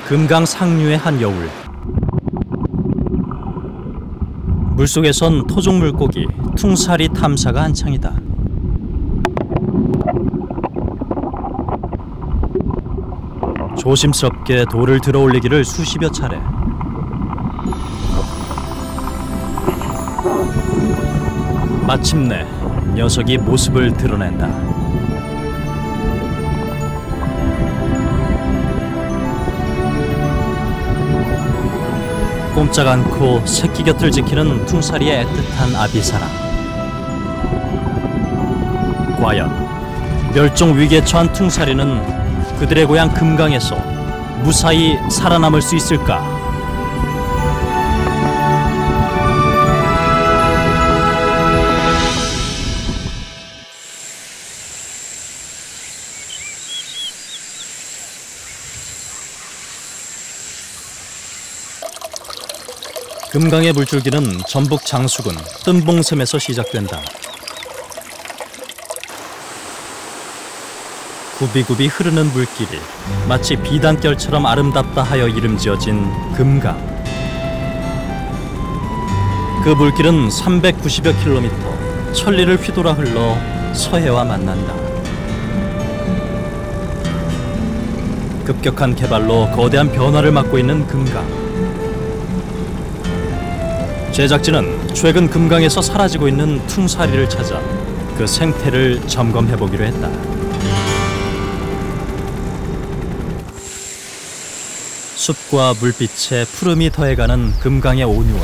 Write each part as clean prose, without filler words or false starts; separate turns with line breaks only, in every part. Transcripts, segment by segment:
금강 상류의 한 여울. 물속에선 토종 물고기 퉁사리 탐사가 한창이다. 조심스럽게 돌을 들어 올리기를 수십여 차례. 마침내 녀석이 모습을 드러낸다. 꼼짝 않고 새끼 곁을 지키는 퉁사리의 애틋한 아비사랑. 과연 멸종 위기에 처한 퉁사리는 그들의 고향 금강에서 무사히 살아남을 수 있을까? 금강의 물줄기는 전북 장수군 뜬봉섬에서 시작된다. 굽이굽이 흐르는 물길이 마치 비단결처럼 아름답다 하여 이름 지어진 금강. 그 물길은 390여 킬로미터 천리를 휘돌아 흘러 서해와 만난다. 급격한 개발로 거대한 변화를 맞고 있는 금강. 제작진은 최근 금강에서 사라지고 있는 퉁사리를 찾아 그 생태를 점검해보기로 했다. 숲과 물빛에 푸름이 더해가는 금강의 온유와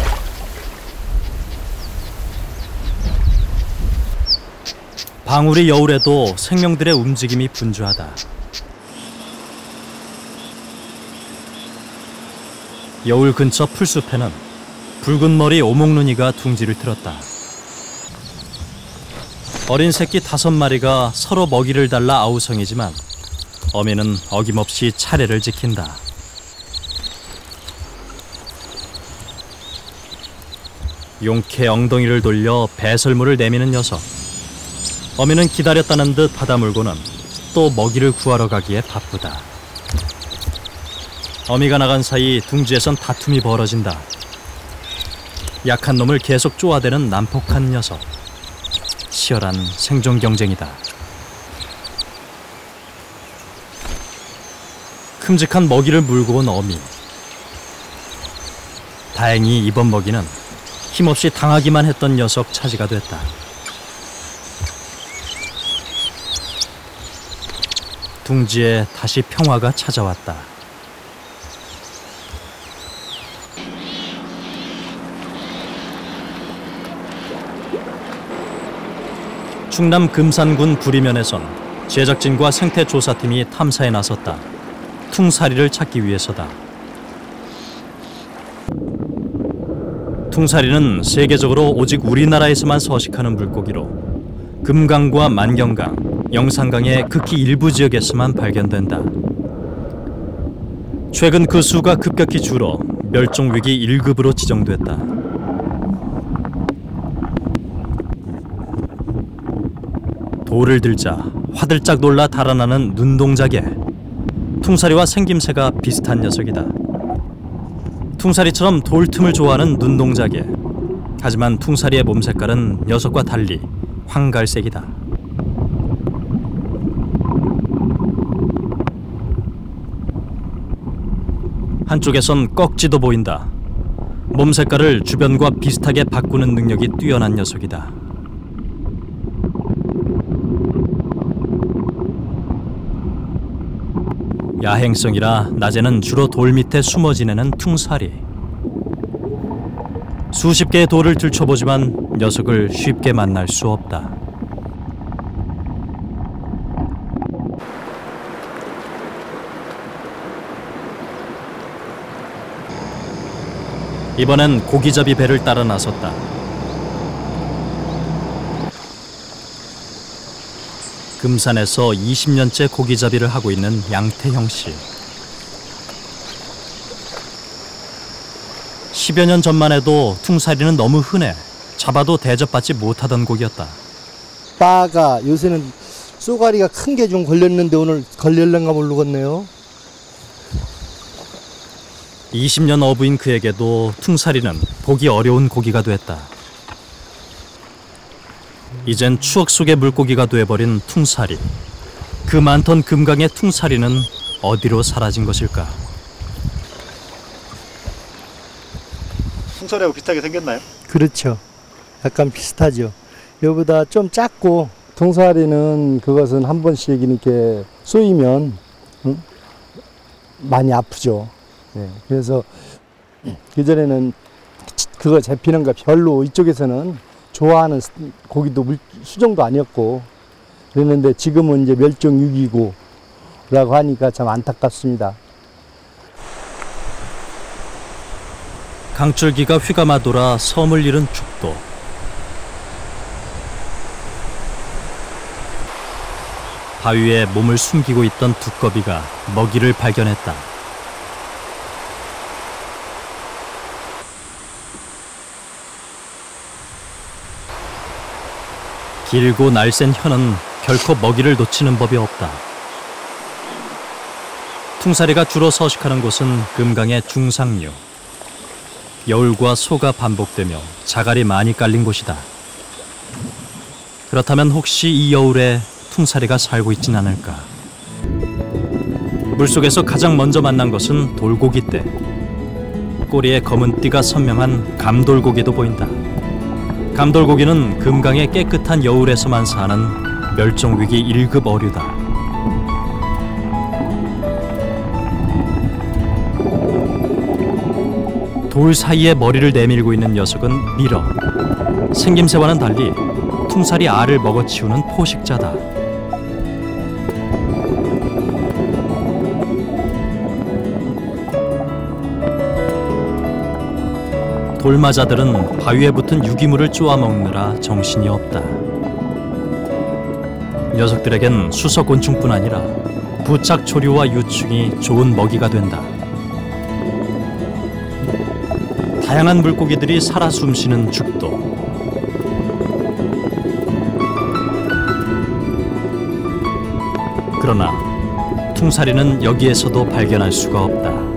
방울이 여울에도 생명들의 움직임이 분주하다. 여울 근처 풀숲에는 붉은 머리 오목눈이가 둥지를 틀었다. 어린 새끼 5마리가 서로 먹이를 달라 아우성이지만 어미는 어김없이 차례를 지킨다. 용케 엉덩이를 돌려 배설물을 내미는 녀석. 어미는 기다렸다는 듯 받아물고는 또 먹이를 구하러 가기에 바쁘다. 어미가 나간 사이 둥지에선 다툼이 벌어진다. 약한 놈을 계속 쪼아대는 난폭한 녀석. 치열한 생존 경쟁이다. 큼직한 먹이를 물고 온 어미. 다행히 이번 먹이는 힘없이 당하기만 했던 녀석 차지가 됐다. 둥지에 다시 평화가 찾아왔다. 충남 금산군 부리면에선 제작진과 생태조사팀이 탐사에 나섰다. 퉁사리를 찾기 위해서다. 퉁사리는 세계적으로 오직 우리나라에서만 서식하는 물고기로 금강과 만경강, 영산강의 극히 일부 지역에서만 발견된다. 최근 그 수가 급격히 줄어 멸종위기 1급으로 지정됐다. 돌을 들자 화들짝 놀라 달아나는 눈동자개. 퉁사리와 생김새가 비슷한 녀석이다. 퉁사리처럼 돌 틈을 좋아하는 눈동자개. 하지만 퉁사리의 몸 색깔은 녀석과 달리 황갈색이다. 한쪽에선 꺽지도 보인다. 몸 색깔을 주변과 비슷하게 바꾸는 능력이 뛰어난 녀석이다. 야행성이라 낮에는 주로 돌 밑에 숨어 지내는 퉁사리. 수십 개의 돌을 들춰보지만 녀석을 쉽게 만날 수 없다. 이번엔 고기잡이 배를 따라 나섰다. 금산에서 20년째 고기잡이를 하고 있는 양태형 씨. 10여 년 전만 해도 퉁사리는 너무 흔해 잡아도 대접받지 못하던 고기였다.
바가 요새는 쏘가리가 큰 게 좀 걸렸는데 오늘 걸릴런가 모르겠네요.
20년 어부인 그에게도 퉁사리는 보기 어려운 고기가 됐다. 이젠 추억 속의 물고기가 돼버린 퉁사리. 그 많던 금강의 퉁사리는 어디로 사라진 것일까?
퉁사리하고 비슷하게 생겼나요?
그렇죠. 약간 비슷하죠. 이거보다 좀 작고, 통사리는 그것은 한 번씩 이렇게 쏘이면 많이 아프죠. 네. 그래서 그전에는 그거 잡히는 거 별로 이쪽에서는 좋아하는 고기도 수정도 아니었고 그랬는데 지금은 이제 멸종 위기고 라고 하니까 참 안타깝습니다.
강줄기가 휘감아 돌아 섬을 잃은 죽도. 바위에 몸을 숨기고 있던 두꺼비가 먹이를 발견했다. 길고 날쌘 혀는 결코 먹이를 놓치는 법이 없다. 퉁사리가 주로 서식하는 곳은 금강의 중상류. 여울과 소가 반복되며 자갈이 많이 깔린 곳이다. 그렇다면 혹시 이 여울에 퉁사리가 살고 있진 않을까? 물속에서 가장 먼저 만난 것은 돌고기떼. 꼬리에 검은 띠가 선명한 감돌고기도 보인다. 감돌고기는 금강의 깨끗한 여울에서만 사는 멸종위기 1급 어류다. 돌 사이에 머리를 내밀고 있는 녀석은 미러. 생김새와는 달리 퉁사리 알을 먹어치우는 포식자다. 돌마자들은 바위에 붙은 유기물을 쪼아 먹느라 정신이 없다. 녀석들에겐 수서곤충뿐 아니라 부착 조류와 유충이 좋은 먹이가 된다. 다양한 물고기들이 살아 숨쉬는 죽도. 그러나 퉁사리는 여기에서도 발견할 수가 없다.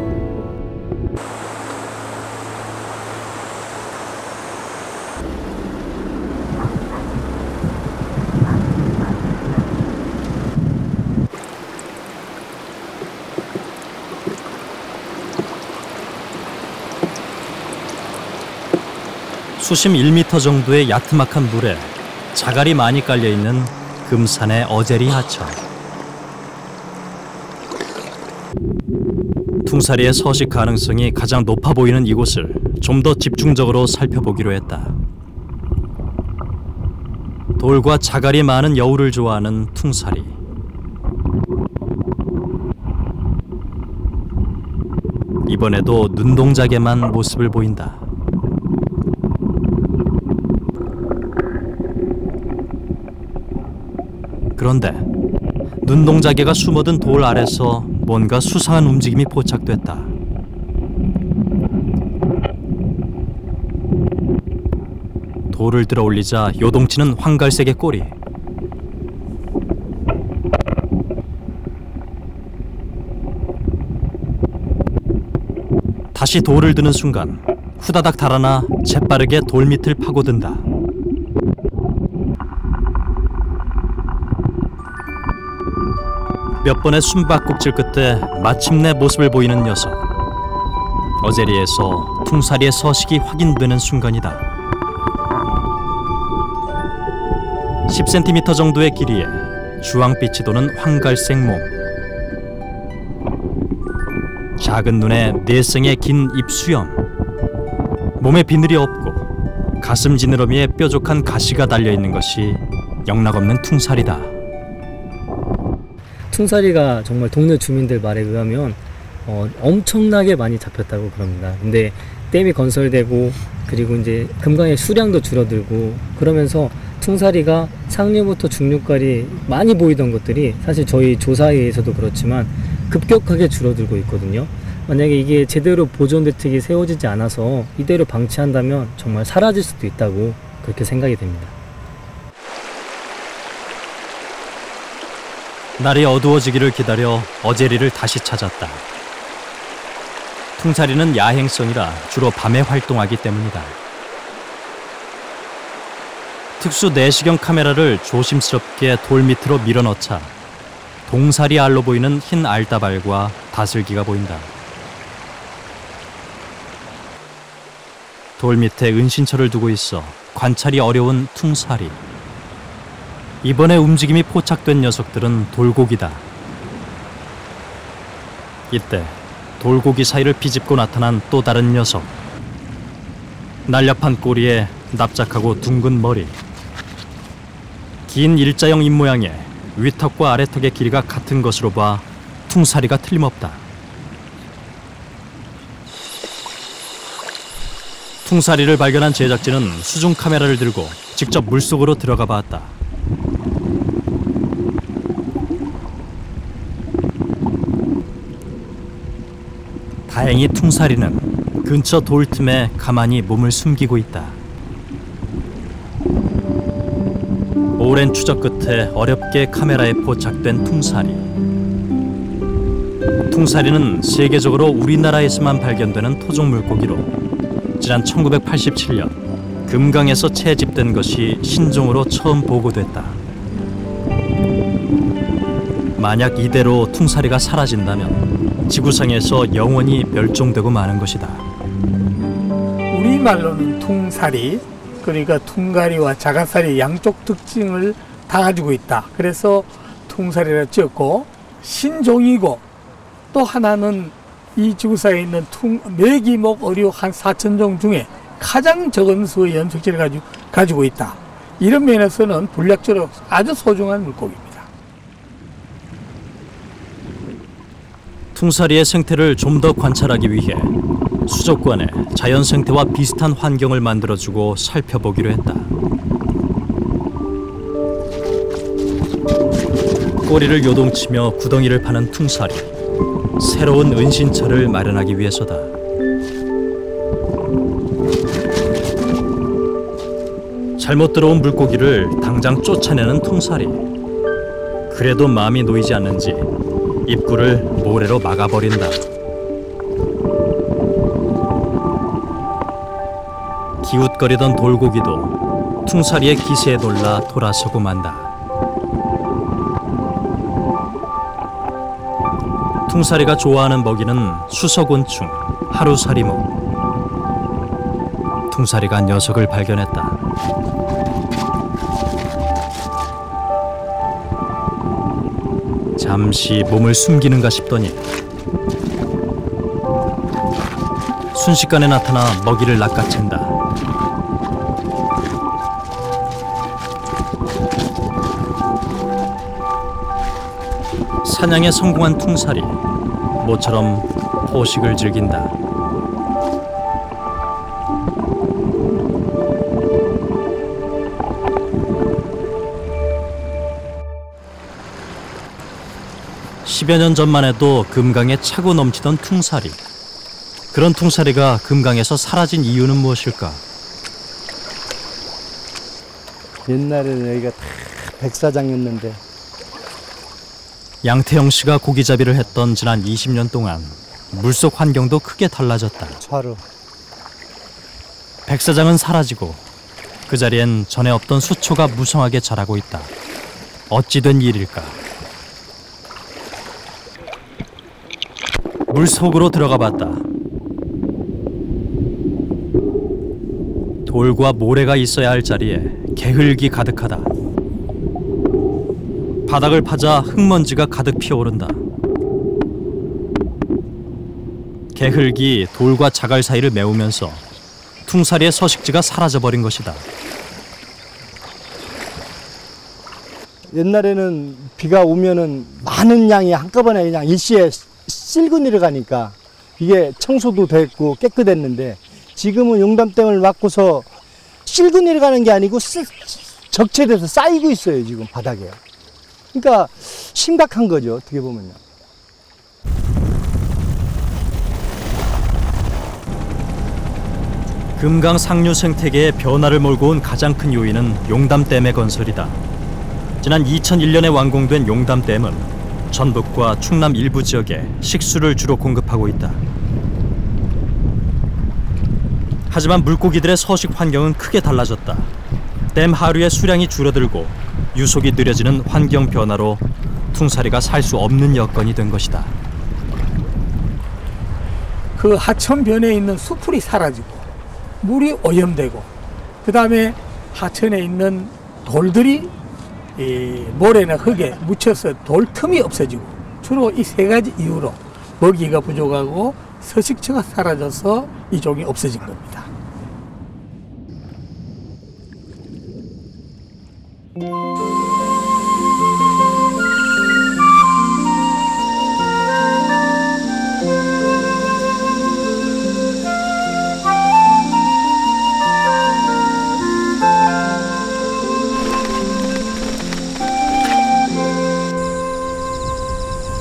수심 1m 정도의 야트막한 물에 자갈이 많이 깔려있는 금산의 어제리 하천. 퉁사리의 서식 가능성이 가장 높아 보이는 이곳을 좀 더 집중적으로 살펴보기로 했다. 돌과 자갈이 많은 여울을 좋아하는 퉁사리. 이번에도 눈동자에만 모습을 보인다. 그런데 눈동자개가 숨어든 돌 아래서 뭔가 수상한 움직임이 포착됐다. 돌을 들어 올리자 요동치는 황갈색의 꼬리. 다시 돌을 드는 순간 후다닥 달아나 재빠르게 돌 밑을 파고든다. 몇 번의 숨바꼭질 끝에 마침내 모습을 보이는 녀석. 어제리에서 퉁사리의 서식이 확인되는 순간이다. 10cm 정도의 길이에 주황빛이 도는 황갈색 몸. 작은 눈에 내생의 긴 입수염. 몸에 비늘이 없고 가슴 지느러미에 뾰족한 가시가 달려있는 것이 영락없는 퉁사리다.
퉁사리가 정말 동네 주민들 말에 의하면 엄청나게 많이 잡혔다고 그럽니다. 근데 댐이 건설되고 그리고 이제 금강의 수량도 줄어들고 그러면서 퉁사리가 상류부터 중류까지 많이 보이던 것들이 사실 저희 조사에 의해서도 그렇지만 급격하게 줄어들고 있거든요. 만약에 이게 제대로 보존 대책이 세워지지 않아서 이대로 방치한다면 정말 사라질 수도 있다고 그렇게 생각이 됩니다.
날이 어두워지기를 기다려 어제리를 다시 찾았다. 퉁사리는 야행성이라 주로 밤에 활동하기 때문이다. 특수 내시경 카메라를 조심스럽게 돌 밑으로 밀어넣자 동사리 알로 보이는 흰 알다발과 다슬기가 보인다. 돌 밑에 은신처를 두고 있어 관찰이 어려운 퉁사리. 이번에 움직임이 포착된 녀석들은 돌고기다. 이때 돌고기 사이를 비집고 나타난 또 다른 녀석. 날렵한 꼬리에 납작하고 둥근 머리. 긴 일자형 입모양에 위턱과 아래턱의 길이가 같은 것으로 봐 퉁사리가 틀림없다. 퉁사리를 발견한 제작진은 수중 카메라를 들고 직접 물속으로 들어가 봤다. 다행히 퉁사리는 근처 돌 틈에 가만히 몸을 숨기고 있다. 오랜 추적 끝에 어렵게 카메라에 포착된 퉁사리. 퉁사리는 세계적으로 우리나라에서만 발견되는 토종 물고기로 지난 1987년 금강에서 채집된 것이 신종으로 처음 보고됐다. 만약 이대로 퉁사리가 사라진다면 지구상에서 영원히 멸종되고 마는 것이다.
우리말로는 퉁사리, 그러니까 퉁가리와 자가사리 양쪽 특징을 다 가지고 있다. 그래서 퉁사리라 지었고, 신종이고 또 하나는 이 지구상에 있는 메기목 어류 한 4,000종 중에 가장 적은 수의 염색체를 가지고 있다. 이런 면에서는 분략적으로 아주 소중한 물고기입니다.
퉁사리의 생태를 좀 더 관찰하기 위해 수족관에 자연 생태와 비슷한 환경을 만들어주고 살펴보기로 했다. 꼬리를 요동치며 구덩이를 파는 퉁사리. 새로운 은신처를 마련하기 위해서다. 잘못 들어온 물고기를 당장 쫓아내는 퉁사리. 그래도 마음이 놓이지 않는지 입구를 모래로 막아버린다. 기웃거리던 돌고기도 퉁사리의 기세에 놀라 돌아서고 만다. 퉁사리가 좋아하는 먹이는 수서곤충, 하루살이목. 퉁사리가 녀석을 발견했다. 잠시 몸을 숨기는가 싶더니 순식간에 나타나 먹이를 낚아챈다. 사냥에 성공한 퉁사리. 모처럼 포식을 즐긴다. (10여 년) 전만 해도 금강에 차고 넘치던 퉁사리. 그런 퉁사리가 금강에서 사라진 이유는 무엇일까?
옛날에는 여기가 다 백사장이었는데
양태영 씨가 고기잡이를 했던 지난 20년 동안 물속 환경도 크게 달라졌다.
차로
백사장은 사라지고 그 자리엔 전에 없던 수초가 무성하게 자라고 있다. 어찌 된 일일까? 물속으로 들어가 봤다. 돌과 모래가 있어야 할 자리에 개흙이 가득하다. 바닥을 파자 흙먼지가 가득 피어오른다. 개흙이 돌과 자갈 사이를 메우면서 퉁사리의 서식지가 사라져버린 것이다.
옛날에는 비가 오면은 많은 양이 한꺼번에 그냥 일시에 쓸고 내려가니까 이게 청소도 됐고 깨끗했는데, 지금은 용담댐을 막고서 쓸고 내려가는 게 아니고 적체돼서 쌓이고 있어요, 지금 바닥에. 그러니까 심각한 거죠, 어떻게 보면요.
금강 상류 생태계의 변화를 몰고 온 가장 큰 요인은 용담댐의 건설이다. 지난 2001년에 완공된 용담댐은 전북과 충남 일부 지역에 식수를 주로 공급하고 있다. 하지만 물고기들의 서식 환경은 크게 달라졌다. 댐 하류의 수량이 줄어들고 유속이 느려지는 환경 변화로 퉁사리가 살 수 없는 여건이 된 것이다.
그 하천변에 있는 수풀이 사라지고 물이 오염되고 그 다음에 하천에 있는 돌들이 이 모래나 흙에 묻혀서 돌 틈이 없어지고 주로 이 세 가지 이유로 먹이가 부족하고 서식처가 사라져서 이 종이 없어진 겁니다.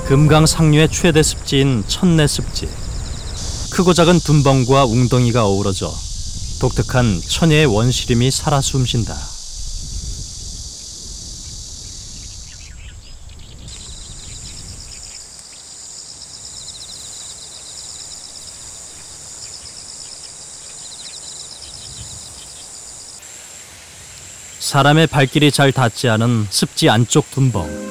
금강 상류의 최대 습지인 천내 습지. 크고 작은 둔벙과 웅덩이가 어우러져 독특한 천혜의 원시림이 살아 숨쉰다. 사람의 발길이 잘 닿지 않은 습지 안쪽 둔벙.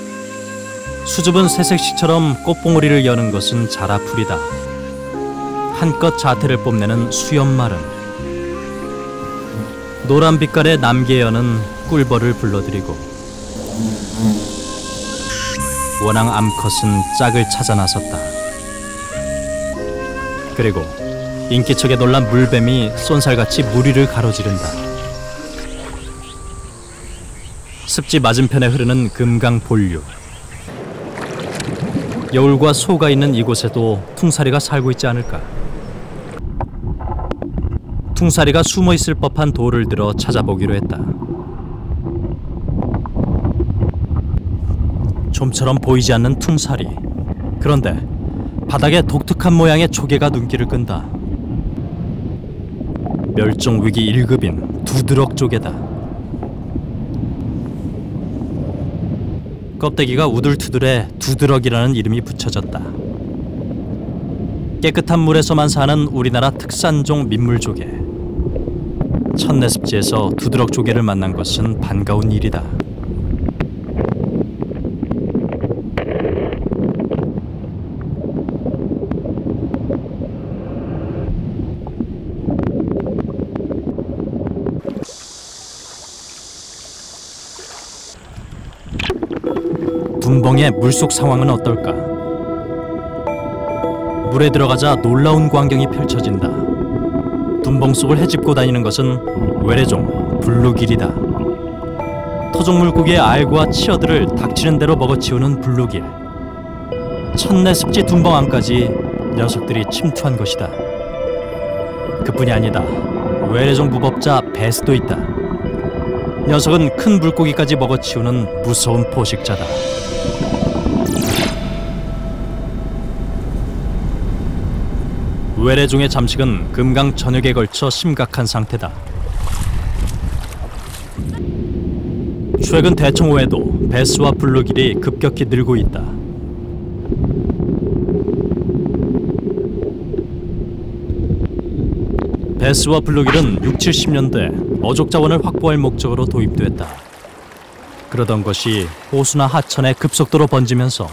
수줍은 새색시처럼 꽃봉오리를 여는 것은 자라풀이다. 한껏 자태를 뽐내는 수염마름. 노란 빛깔의 남계연은 꿀벌을 불러들이고 원앙 암컷은 짝을 찾아 나섰다. 그리고 인기척에 놀란 물뱀이 쏜살같이 무리를 가로지른다. 습지 맞은편에 흐르는 금강 본류. 여울과 소가 있는 이곳에도 퉁사리가 살고 있지 않을까. 퉁사리가 숨어 있을 법한 돌을 들어 찾아보기로 했다. 좀처럼 보이지 않는 퉁사리. 그런데 바닥에 독특한 모양의 조개가 눈길을 끈다. 멸종위기 1급인 두드럭 조개다. 껍데기가 우둘투둘해 두드럭이라는 이름이 붙여졌다. 깨끗한 물에서만 사는 우리나라 특산종 민물조개. 천내습지에서 두드럭 조개를 만난 것은 반가운 일이다. 둔벙의 물속 상황은 어떨까? 물에 들어가자 놀라운 광경이 펼쳐진다. 둔벙 속을 헤집고 다니는 것은 외래종 블루길이다. 토종 물고기의 알과 치어들을 닥치는 대로 먹어치우는 블루길. 천내습지 둔벙 안까지 녀석들이 침투한 것이다. 그뿐이 아니다. 외래종 무법자 베스도 있다. 녀석은 큰 물고기까지 먹어치우는 무서운 포식자다. 외래종의 잠식은 금강 전역에 걸쳐 심각한 상태다. 최근 대청호에도 베스와 블루길이 급격히 늘고 있다. 베스와 블루길은 6, 70년대 어족 자원을 확보할 목적으로 도입됐다. 그러던 것이 호수나 하천에 급속도로 번지면서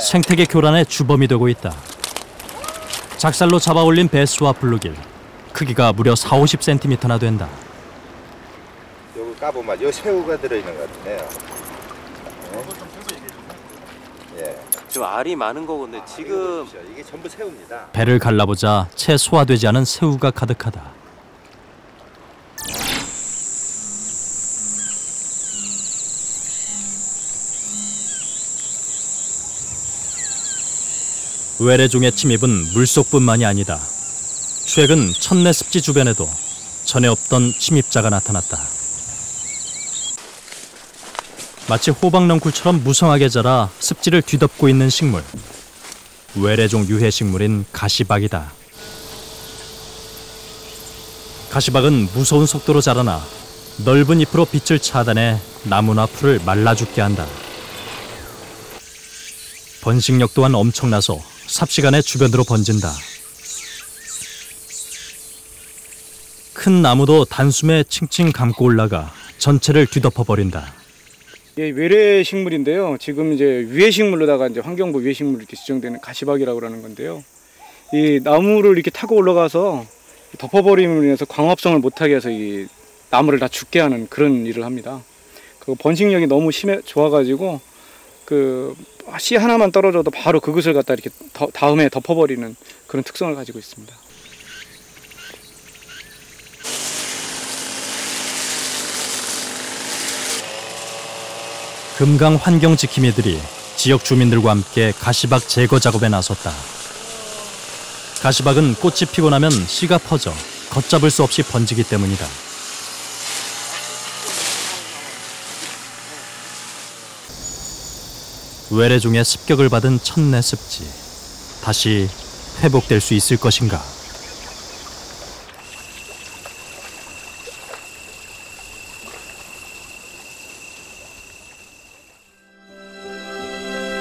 생태계 교란의 주범이 되고 있다. 작살로 잡아올린 베스와 블루길, 크기가 무려 40-50cm나 된다.
여기 까보면 여기 새우가 들어있는 것 같네요. 예.
지금 알이 많은 거군데 지금
이게 전부 새우입니다.
배를 갈라보자 채 소화되지 않은 새우가 가득하다. 외래종의 침입은 물속뿐만이 아니다. 최근 천내습지 주변에도 전에 없던 침입자가 나타났다. 마치 호박넝쿨처럼 무성하게 자라 습지를 뒤덮고 있는 식물. 외래종 유해 식물인 가시박이다. 가시박은 무서운 속도로 자라나 넓은 잎으로 빛을 차단해 나무나 풀을 말라 죽게 한다. 번식력 또한 엄청나서 삽시간에 주변으로 번진다. 큰 나무도 단숨에 칭칭 감고 올라가 전체를 뒤덮어버린다.
예, 외래 식물인데요. 지금 이제 위해 식물로다가 이제 환경부 위해 식물 이렇게 지정되는 가시박이라고 하는 건데요. 이 나무를 이렇게 타고 올라가서 덮어버림으로 인해서 광합성을 못하게 해서 이 나무를 다 죽게 하는 그런 일을 합니다. 그 번식력이 너무 좋아가지고 그 씨 하나만 떨어져도 바로 그것을 갖다 이렇게 다음에 덮어버리는 그런 특성을 가지고 있습니다.
금강 환경지킴이들이 지역 주민들과 함께 가시박 제거 작업에 나섰다. 가시박은 꽃이 피고 나면 씨가 퍼져 걷잡을 수 없이 번지기 때문이다. 외래종의 습격을 받은 천내 습지, 다시 회복될 수 있을 것인가?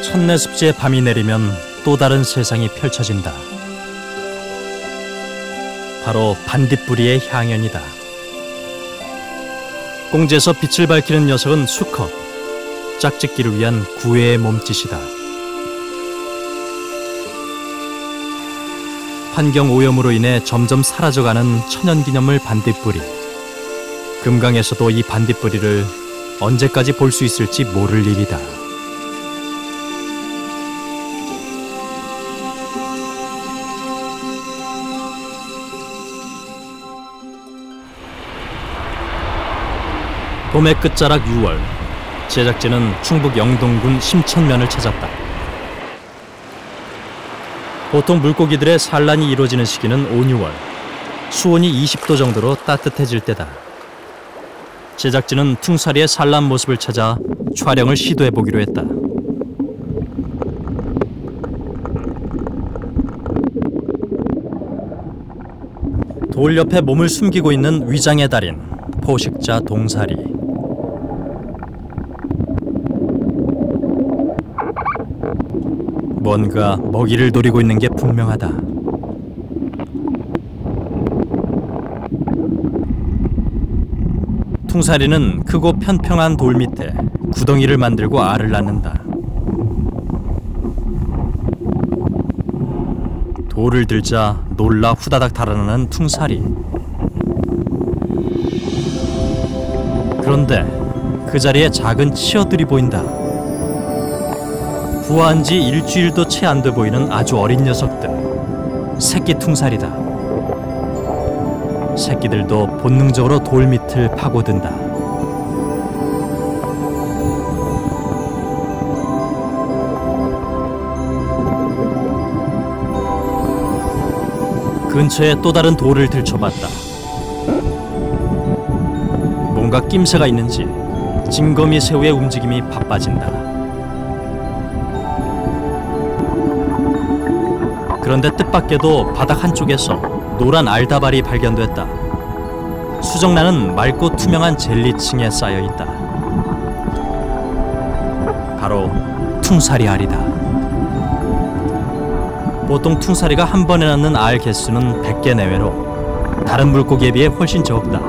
천내 습지의 밤이 내리면 또 다른 세상이 펼쳐진다. 바로 반딧불이의 향연이다. 공지에서 빛을 밝히는 녀석은 수컷, 짝짓기를 위한 구애의 몸짓이다. 환경 오염으로 인해 점점 사라져가는 천연기념물 반딧불이. 금강에서도 이 반딧불이를 언제까지 볼 수 있을지 모를 일이다. 봄의 끝자락 6월, 제작진은 충북 영동군 심천면을 찾았다. 보통 물고기들의 산란이 이루어지는 시기는 5, 6월, 수온이 20도 정도로 따뜻해질 때다. 제작진은 퉁사리의 산란 모습을 찾아 촬영을 시도해보기로 했다. 돌 옆에 몸을 숨기고 있는 위장의 달인, 포식자 동사리. 뭔가 먹이를 노리고 있는 게 분명하다. 퉁사리는 크고 편평한 돌 밑에 구덩이를 만들고 알을 낳는다. 돌을 들자 놀라 후다닥 달아나는 퉁사리. 그런데 그 자리에 작은 치어들이 보인다. 부화한 지 일주일도 채 안 돼 보이는 아주 어린 녀석들. 새끼 퉁사리다. 새끼들도 본능적으로 돌 밑을 파고든다. 근처에 또 다른 돌을 들춰봤다. 뭔가 낌새가 있는지 징거미 새우의 움직임이 바빠진다. 그런데 뜻밖에도 바닥 한쪽에서 노란 알다발이 발견됐다. 수정란은 맑고 투명한 젤리층에 쌓여있다. 바로 퉁사리 알이다. 보통 퉁사리가 한 번에 낳는 알 개수는 100개 내외로 다른 물고기에 비해 훨씬 적다.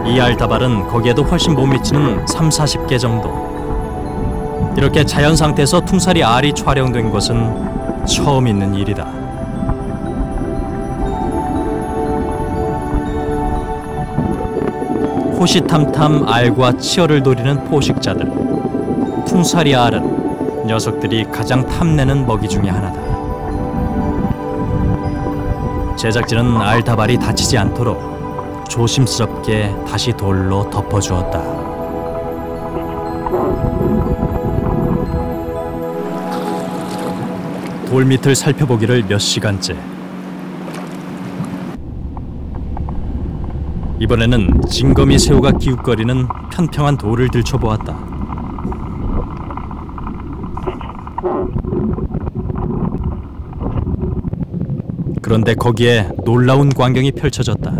이 알다발은 거기에도 훨씬 못 미치는 30-40개 정도. 이렇게 자연 상태에서 퉁사리 알이 촬영된 것은 처음 있는 일이다. 호시탐탐 알과 치어를 노리는 포식자들. 퉁사리 알은 녀석들이 가장 탐내는 먹이 중에 하나다. 제작진은 알다발이 다치지 않도록 조심스럽게 다시 돌로 덮어주었다. 돌 밑을 살펴보기를 몇 시간째. 이번에는 징거미 새우가 기웃거리는 편평한 돌을 들춰보았다. 그런데 거기에 놀라운 광경이 펼쳐졌다.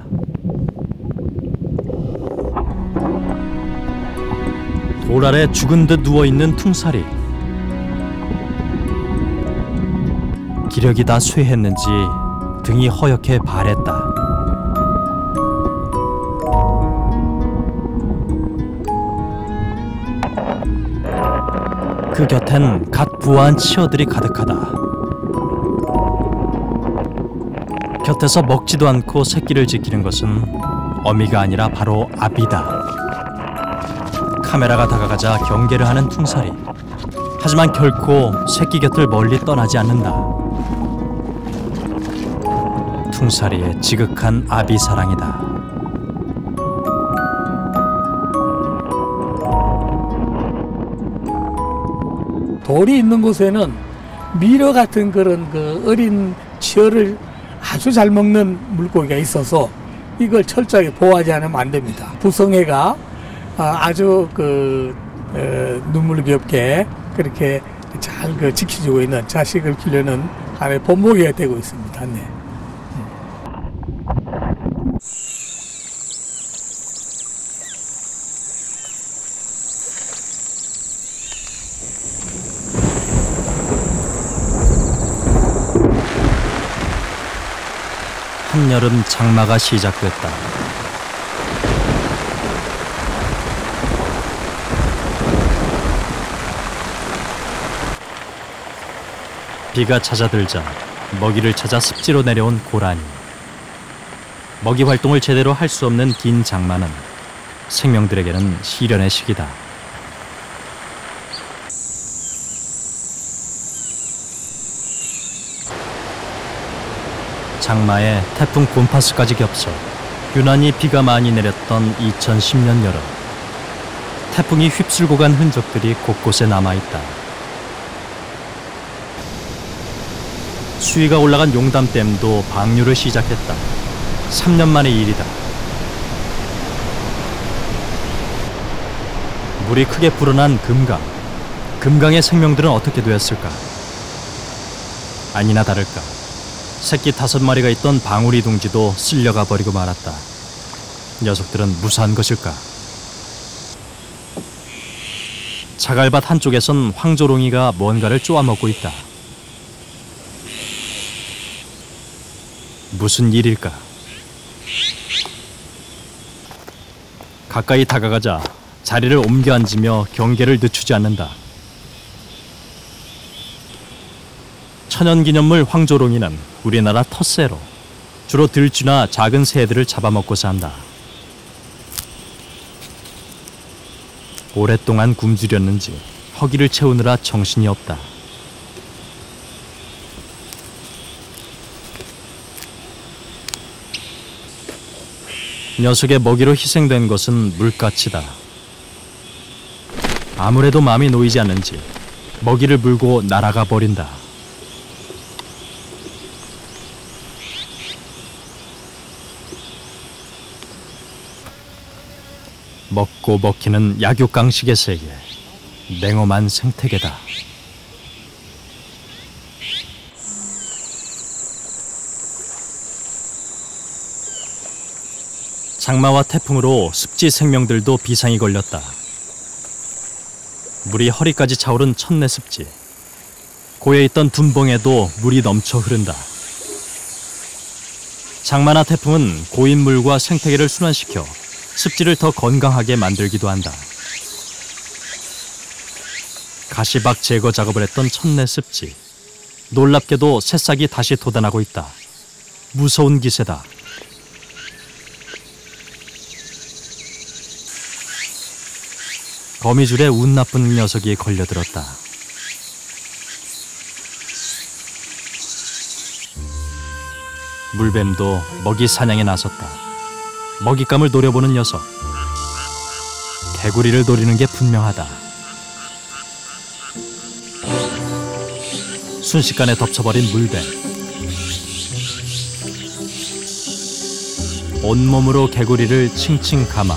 돌 아래 죽은 듯 누워있는 퉁사리. 기력이 다 쇠했는지 등이 허옇게 발했다. 그 곁엔 갓 부화한 치어들이 가득하다. 곁에서 먹지도 않고 새끼를 지키는 것은 어미가 아니라 바로 아비다. 카메라가 다가가자 경계를 하는 퉁사리. 하지만 결코 새끼 곁을 멀리 떠나지 않는다. 퉁사리의 지극한 아비 사랑이다.
돌이 있는 곳에는 미러 같은 그런 그 어린 치어를 아주 잘 먹는 물고기가 있어서 이걸 철저하게 보호하지 않으면 안 됩니다. 부성애가 아주 눈물겹게 그렇게 잘 지켜주고 있는 자식을 기르는 하나의 본보기가 되고 있습니다. 네.
한여름 장마가 시작됐다. 비가 잦아들자 먹이를 찾아 습지로 내려온 고라니. 먹이 활동을 제대로 할 수 없는 긴 장마는 생명들에게는 시련의 시기다. 장마에 태풍 곰파스까지 겹쳐 유난히 비가 많이 내렸던 2010년 여름. 태풍이 휩쓸고 간 흔적들이 곳곳에 남아있다. 수위가 올라간 용담댐도 방류를 시작했다. 3년 만의 일이다. 물이 크게 불어난 금강. 금강의 생명들은 어떻게 되었을까? 아니나 다를까 새끼 5마리가 있던 방울이 둥지도 쓸려가 버리고 말았다. 녀석들은 무사한 것일까? 자갈밭 한쪽에선 황조롱이가 뭔가를 쪼아먹고 있다. 무슨 일일까? 가까이 다가가자 자리를 옮겨 앉으며 경계를 늦추지 않는다. 천연기념물 황조롱이는 우리나라 텃새로 주로 들쥐나 작은 새들을 잡아먹고 산다. 오랫동안 굶주렸는지 허기를 채우느라 정신이 없다. 녀석의 먹이로 희생된 것은 물가치다. 아무래도 마음이 놓이지 않는지 먹이를 물고 날아가 버린다. 먹고 먹히는 약육강식의 세계, 냉엄한 생태계다. 장마와 태풍으로 습지 생명들도 비상이 걸렸다. 물이 허리까지 차오른 천내습지. 고여있던 둔봉에도 물이 넘쳐 흐른다. 장마나 태풍은 고인 물과 생태계를 순환시켜 습지를 더 건강하게 만들기도 한다. 가시박 제거 작업을 했던 천내습지. 놀랍게도 새싹이 다시 돋아나고 있다. 무서운 기세다. 거미줄에 운 나쁜 녀석이 걸려들었다. 물뱀도 먹이 사냥에 나섰다. 먹잇감을 노려보는 녀석. 개구리를 노리는 게 분명하다. 순식간에 덮쳐버린 물뱀. 온몸으로 개구리를 칭칭 감아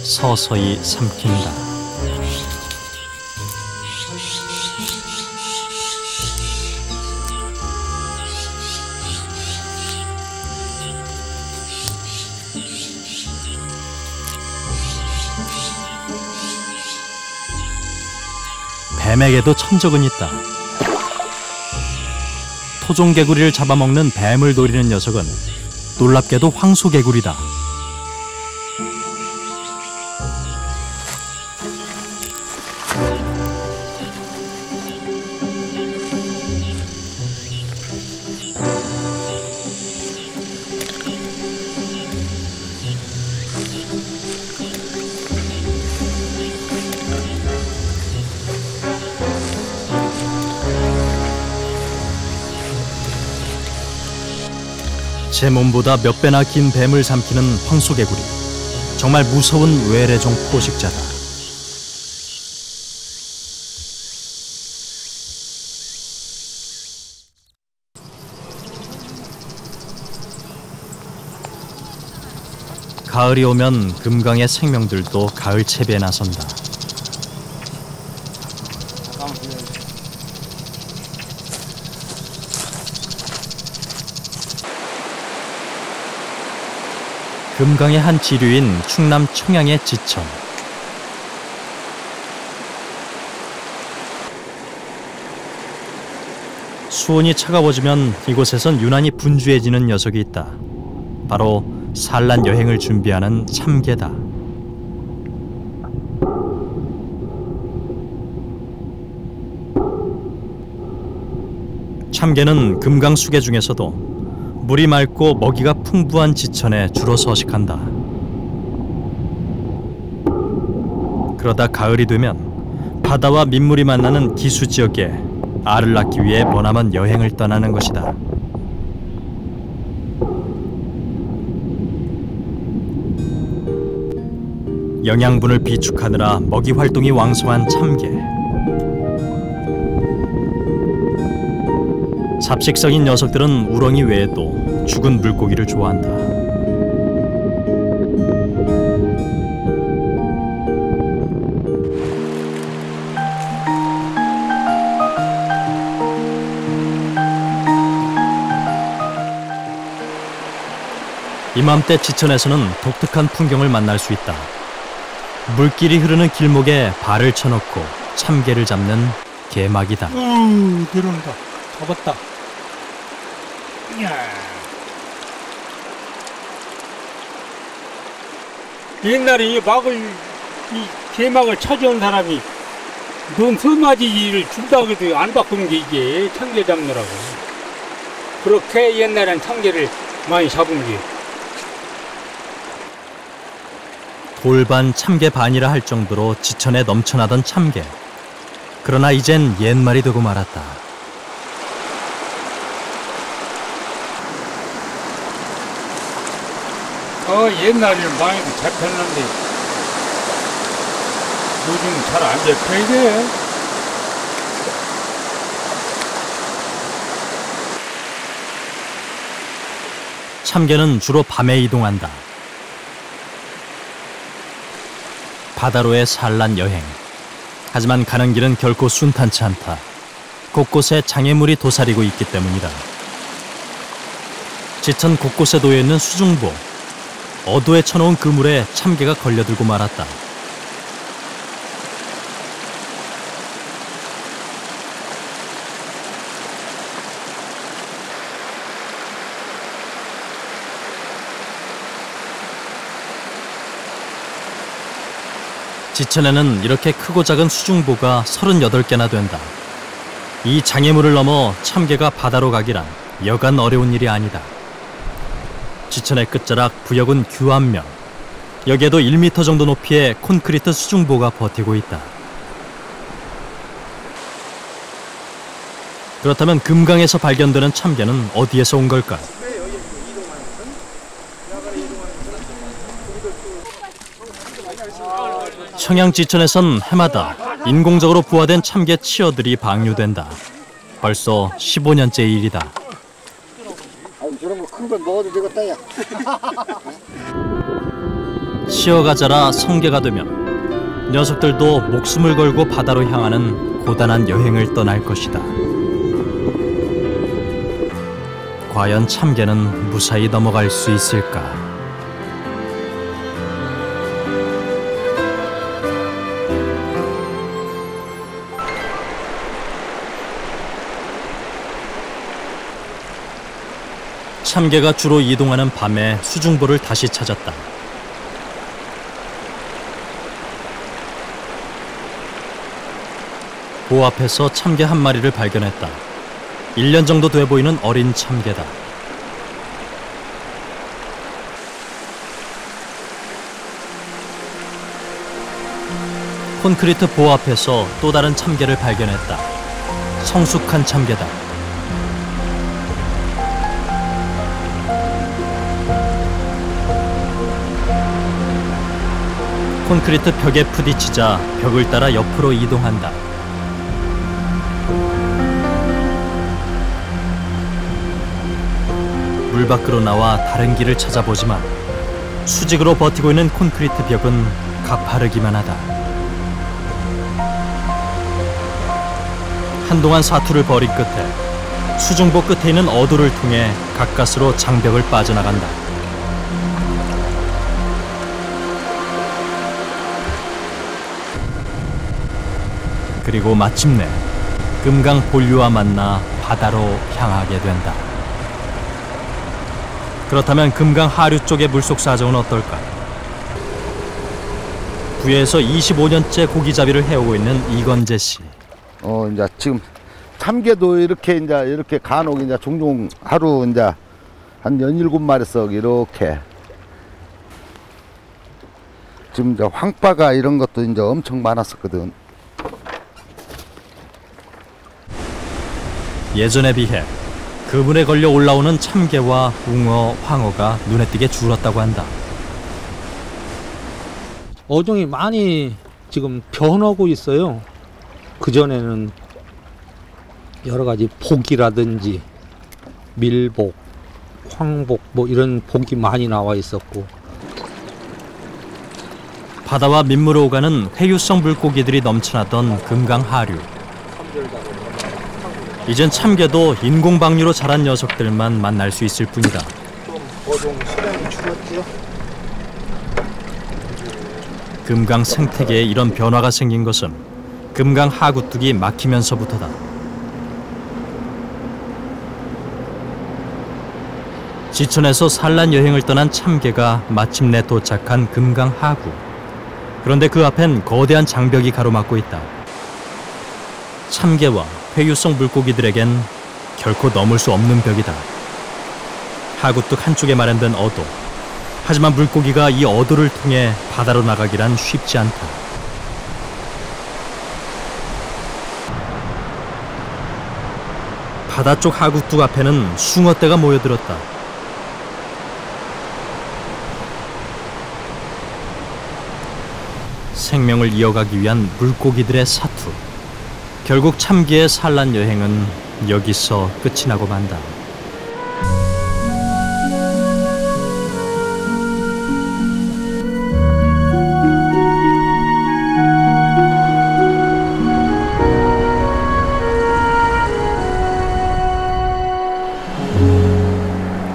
서서히 삼킨다. 뱀에게도 천적은 있다. 토종개구리를 잡아먹는 뱀을 노리는 녀석은 놀랍게도 황소개구리다. 제 몸보다 몇 배나 긴 뱀을 삼키는 황소개구리. 정말 무서운 외래종 포식자다. 가을이 오면 금강의 생명들도 가을 채비에 나선다. 금강의 한 지류인 충남 청양의 지천. 수온이 차가워지면 이곳에선 유난히 분주해지는 녀석이 있다. 바로 산란 여행을 준비하는 참개다. 참개는 금강 수개 중에서도 물이 맑고 먹이가 풍부한 지천에 주로 서식한다. 그러다 가을이 되면 바다와 민물이 만나는 기수 지역에 알을 낳기 위해 머나먼 여행을 떠나는 것이다. 영양분을 비축하느라 먹이 활동이 왕성한 참개. 잡식성인 녀석들은 우렁이 외에도 죽은 물고기를 좋아한다. 이맘때 지천에서는 독특한 풍경을 만날 수 있다. 물길이 흐르는 길목에 발을 쳐놓고 참개를 잡는 개막이다.
들어온다. 잡았다. 이야.
옛날에 이 개막을 찾아온 사람이 넌 서마지를 준다고 해도 안 바꾸는 게 이게 참개 잡느라고. 그렇게 옛날엔 참개를 많이 잡은 게.
돌반 참개 반이라 할 정도로 지천에 넘쳐나던 참개. 그러나 이젠 옛말이 되고 말았다.
옛날에는 많이 잡혔는데 요즘 잘 안 잡혀 이게.
참개는 주로 밤에 이동한다. 바다로의 산란 여행. 하지만 가는 길은 결코 순탄치 않다. 곳곳에 장애물이 도사리고 있기 때문이다. 지천 곳곳에 놓여있는 수중보. 어두에 쳐놓은 그물에 참개가 걸려들고 말았다. 지천에는 이렇게 크고 작은 수중보가 38개나 된다. 이 장애물을 넘어 참개가 바다로 가기란 여간 어려운 일이 아니다. 지천의 끝자락 부여군 규안면. 여기에도 1m 정도 높이의 콘크리트 수중보가 버티고 있다. 그렇다면 금강에서 발견되는 참개는 어디에서 온 걸까? 청양 지천에선 해마다 인공적으로 부화된 참개 치어들이 방류된다. 벌써 15년째 일이다.
저런 거 큰 걸 먹어도 되겠다, 야.
치어가 자라 성개가 되면 녀석들도 목숨을 걸고 바다로 향하는 고단한 여행을 떠날 것이다. 과연 참개는 무사히 넘어갈 수 있을까? 참개가 주로 이동하는 밤에 수중보를 다시 찾았다. 보 앞에서 참개 한 마리를 발견했다. 1년 정도 돼 보이는 어린 참개다. 콘크리트 보 앞에서 또 다른 참개를 발견했다. 성숙한 참개다. 콘크리트 벽에 부딪히자 벽을 따라 옆으로 이동한다. 물 밖으로 나와 다른 길을 찾아보지만 수직으로 버티고 있는 콘크리트 벽은 가파르기만 하다. 한동안 사투를 벌인 끝에 수중보 끝에 있는 어도를 통해 가까스로 장벽을 빠져나간다. 그리고 마침내 금강 본류와 만나 바다로 향하게 된다. 그렇다면 금강 하류 쪽의 물속 사정은 어떨까? 부여에서 25년째 고기잡이를 해오고 있는 이건재 씨.
이제 지금 참게도 이렇게 간혹 이제 종종 하루 이제 한 17마리씩 이렇게 지금 이제 황바가 이런 것도 이제 엄청 많았었거든.
예전에 비해 그물에 걸려 올라오는 참게와 웅어, 황어가 눈에 띄게 줄었다고 한다.
어종이 많이 지금 변하고 있어요. 그전에는 여러 가지 복이라든지 밀복, 황복 뭐 이런 복이 많이 나와 있었고,
바다와 민물을 오가는 회유성 물고기들이 넘쳐나던 금강 하류. 이젠 참게도 인공방류로 자란 녀석들만 만날 수 있을 뿐이다.
어종 수량이 줄었죠.
금강 생태계에 이런 변화가 생긴 것은 금강 하구뚝이 막히면서부터다. 지천에서 산란 여행을 떠난 참게가 마침내 도착한 금강 하구. 그런데 그 앞엔 거대한 장벽이 가로막고 있다. 참게와 회유성 물고기들에겐 결코 넘을 수 없는 벽이다. 하구뚝 한쪽에 마련된 어도. 하지만 물고기가 이 어도를 통해 바다로 나가기란 쉽지 않다. 바다 쪽 하구뚝 앞에는 숭어떼가 모여들었다. 생명을 이어가기 위한 물고기들의 사투. 결국 참게의 산란 여행은 여기서 끝이 나고 만다.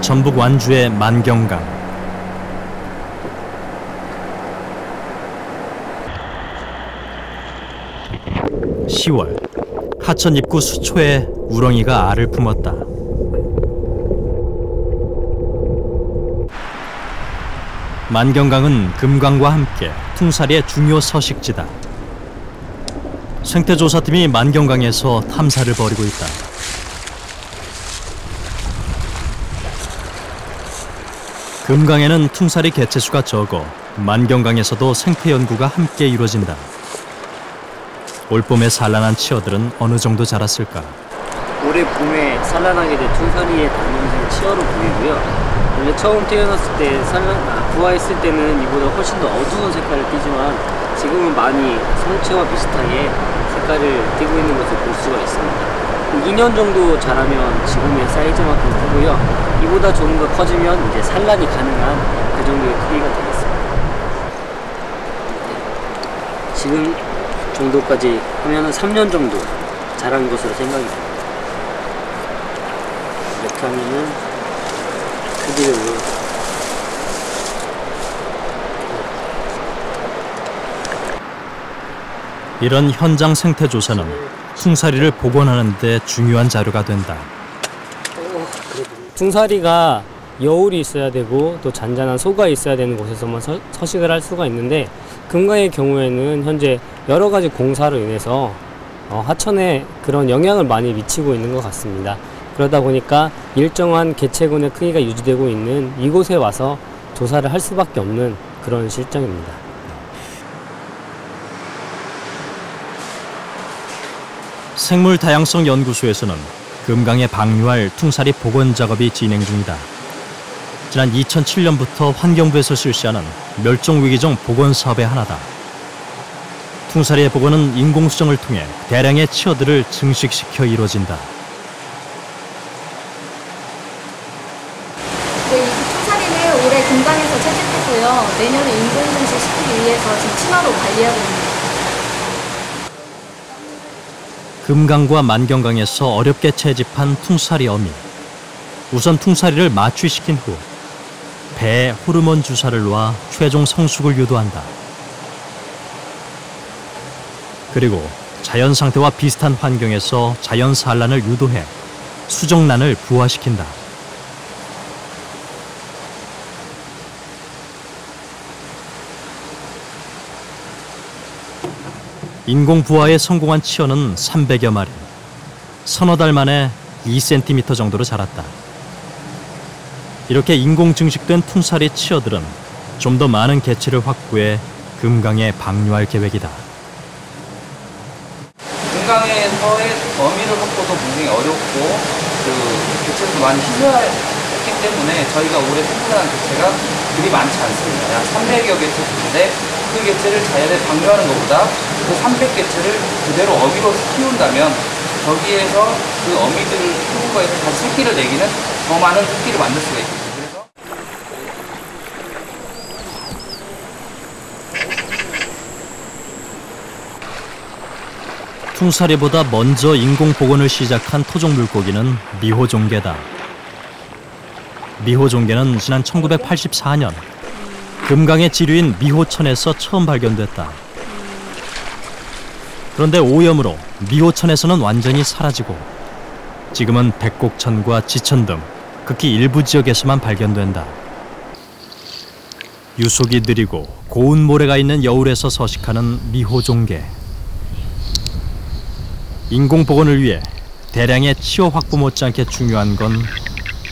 전북 완주의 만경강. 10월, 하천 입구 수초에 우렁이가 알을 품었다. 만경강은 금강과 함께 퉁사리의 중요 서식지다. 생태조사팀이 만경강에서 탐사를 벌이고 있다. 금강에는 퉁사리 개체수가 적어 만경강에서도 생태 연구가 함께 이루어진다. 올봄에 산란한 치어들은 어느 정도 자랐을까?
올해 봄에 산란하게 된 퉁사리의 단연생 치어로 보이고요. 원래 처음 태어났을 때 부화했을 때는 이보다 훨씬 더 어두운 색깔을 띠지만 지금은 많이 성체와 비슷하게 색깔을 띠고 있는 것을 볼 수가 있습니다. 2년 정도 자라면 지금의 사이즈만큼 크고요. 이보다 조금 더 커지면 이제 산란이 가능한 그 정도의 크기가 되겠습니다. 지금 정도까지 하면은 3년 정도 자란 것으로 생각이 됩니다. 이렇게 하면은 크기를
이런 현장 생태 조사는 퉁사리를 복원하는 데 중요한 자료가 된다.
퉁사리가 여울이 있어야 되고 또 잔잔한 소가 있어야 되는 곳에서만 서식을 할 수가 있는데, 금강의 경우에는 현재 여러 가지 공사로 인해서 하천에 그런 영향을 많이 미치고 있는 것 같습니다. 그러다 보니까 일정한 개체군의 크기가 유지되고 있는 이곳에 와서 조사를 할 수밖에 없는 그런 실정입니다.
생물다양성 연구소에서는 금강에 방류할 퉁사리 복원 작업이 진행 중이다. 지난 2007년부터 환경부에서 실시하는 멸종위기종 복원 사업의 하나다. 퉁사리의 복원은 인공수정을 통해 대량의 치어들을 증식시켜 이루어진다.
네, 이 퉁사리는 올해 금강에서 채집했고요. 내년에 인공증식시키기 위해서 지금 친화로 관리하고 있습니다.
금강과 만경강에서 어렵게 채집한 퉁사리 어미. 우선 퉁사리를 마취시킨 후 배에 호르몬 주사를 놔 최종 성숙을 유도한다. 그리고 자연 상태와 비슷한 환경에서 자연 산란을 유도해 수정란을 부화시킨다. 인공 부화에 성공한 치어는 300여 마리. 서너 달 만에 2cm 정도로 자랐다. 이렇게 인공 증식된 퉁사리 치어들은 좀 더 많은 개체를 확보해 금강에 방류할 계획이다.
금강에서의 어미를 확보도 굉장히 어렵고 개체도 많이 희소했기 때문에 저희가 올해 생산한 개체가 그리 많지 않습니다. 약 300여 개체인데 그 개체를 자연에 방류하는 것보다 그 300개체를 그대로 어미로 키운다면 거기에서 그 어미들을 키운 거에서 다시 새끼를 내기는 더 많은 새끼를 만들 수가 있습니다.
퉁사리보다 먼저 인공 복원을 시작한 토종 물고기는 미호종개다. 미호종개는 지난 1984년 금강의 지류인 미호천에서 처음 발견됐다. 그런데 오염으로 미호천에서는 완전히 사라지고 지금은 백곡천과 지천 등 극히 일부 지역에서만 발견된다. 유속이 느리고 고운 모래가 있는 여울에서 서식하는 미호종개. 인공 복원을 위해 대량의 치어 확보 못지않게 중요한 건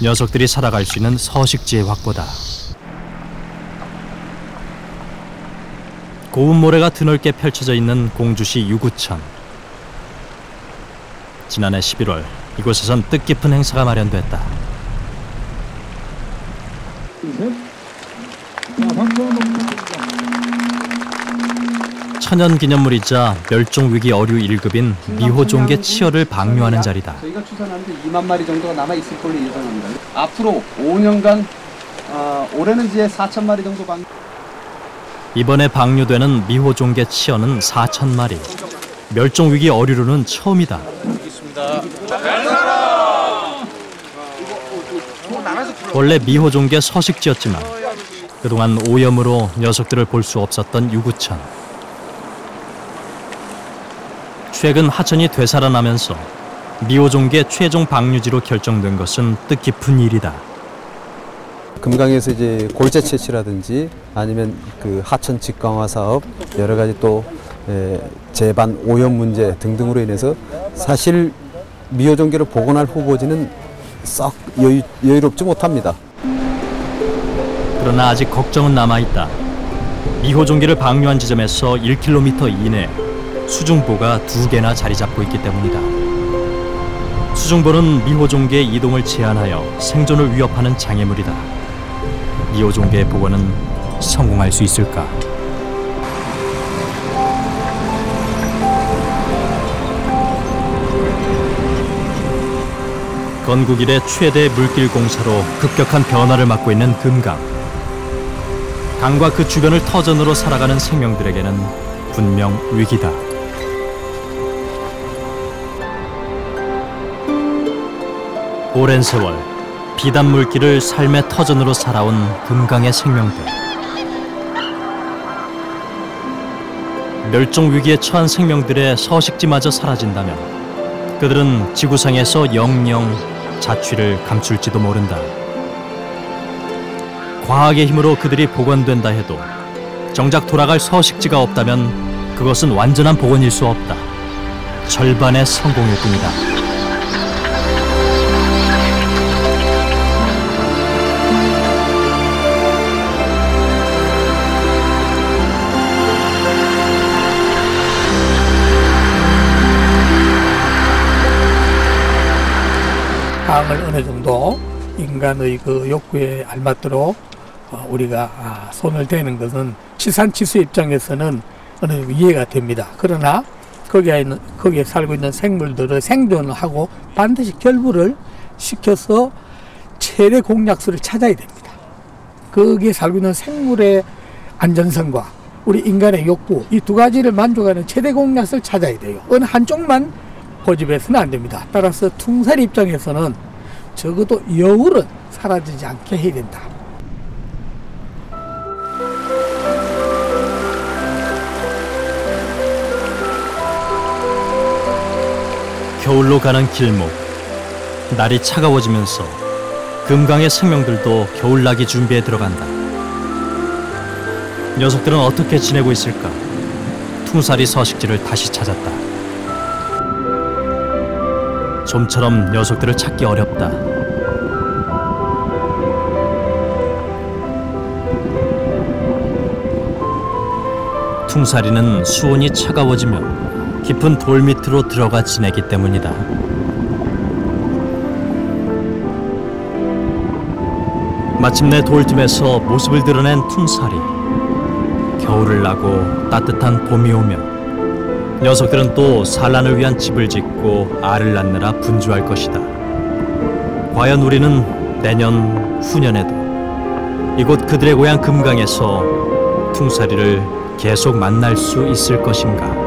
녀석들이 살아갈 수 있는 서식지의 확보다. 고운 모래가 드넓게 펼쳐져 있는 공주시 유구천. 지난해 11월 이곳에선 뜻깊은 행사가 마련됐다. 천연기념물이자 멸종위기 어류 1급인 미호종개 치어를 방류하는 자리다.
저희가 추산하는데 2만 마리 정도가 남아있을 걸로 예상합니다. 앞으로 5년간 올해는 이제 4천 마리 정도 방류.
이번에 방류되는 미호종개 치어는 4천 마리. 멸종위기 어류로는 처음이다. 원래 미호종개 서식지였지만 그동안 오염으로 녀석들을 볼 수 없었던 유구천. 최근 하천이 되살아나면서 미호종개 최종 방류지로 결정된 것은 뜻깊은 일이다.
금강에서 이제 골재 채취라든지 아니면 그 하천 직강화 사업, 여러 가지 또 제반 오염 문제 등등으로 인해서 사실 미호종개를 복원할 후보지는 썩 여유롭지 못합니다.
그러나 아직 걱정은 남아있다. 미호종개를 방류한 지점에서 1km 이내 수중보가 2개나 자리 잡고 있기 때문이다. 수중보는 미호종개의 이동을 제한하여 생존을 위협하는 장애물이다. 미호종개의 복원은 성공할 수 있을까? 건국 이래 최대 물길 공사로 급격한 변화를 맞고 있는 금강. 강과 그 주변을 터전으로 살아가는 생명들에게는 분명 위기다. 오랜 세월 비단 물길을 삶의 터전으로 살아온 금강의 생명들. 멸종 위기에 처한 생명들의 서식지마저 사라진다면 그들은 지구상에서 영영 자취를 감출지도 모른다. 과학의 힘으로 그들이 복원된다 해도 정작 돌아갈 서식지가 없다면 그것은 완전한 복원일 수 없다. 절반의 성공일 뿐이다.
강을 어느 정도 인간의 그 욕구에 알맞도록 우리가 손을 대는 것은 치산치수 입장에서는 어느 정도 이해가 됩니다. 그러나 거기에 살고 있는 생물들의 생존을 하고 반드시 결부를 시켜서 최대 공약수를 찾아야 됩니다. 거기에 살고 있는 생물의 안전성과 우리 인간의 욕구, 이 두 가지를 만족하는 최대 공약수를 찾아야 돼요. 어느 한쪽만 고집해서는 안 됩니다. 따라서 퉁사리 입장에서는 적어도 여울은 사라지지 않게 해야 된다.
겨울로 가는 길목. 날이 차가워지면서 금강의 생명들도 겨울나기 준비에 들어간다. 녀석들은 어떻게 지내고 있을까? 퉁사리 서식지를 다시 찾았다. 좀처럼 녀석들을 찾기 어렵다. 퉁사리는 수온이 차가워지면 깊은 돌 밑으로 들어가 지내기 때문이다. 마침내 돌틈에서 모습을 드러낸 퉁사리. 겨울을 나고 따뜻한 봄이 오면 녀석들은 또 산란을 위한 집을 짓고 알을 낳느라 분주할 것이다. 과연 우리는 내년, 후년에도 이곳 그들의 고향 금강에서 퉁사리를 계속 만날 수 있을 것인가?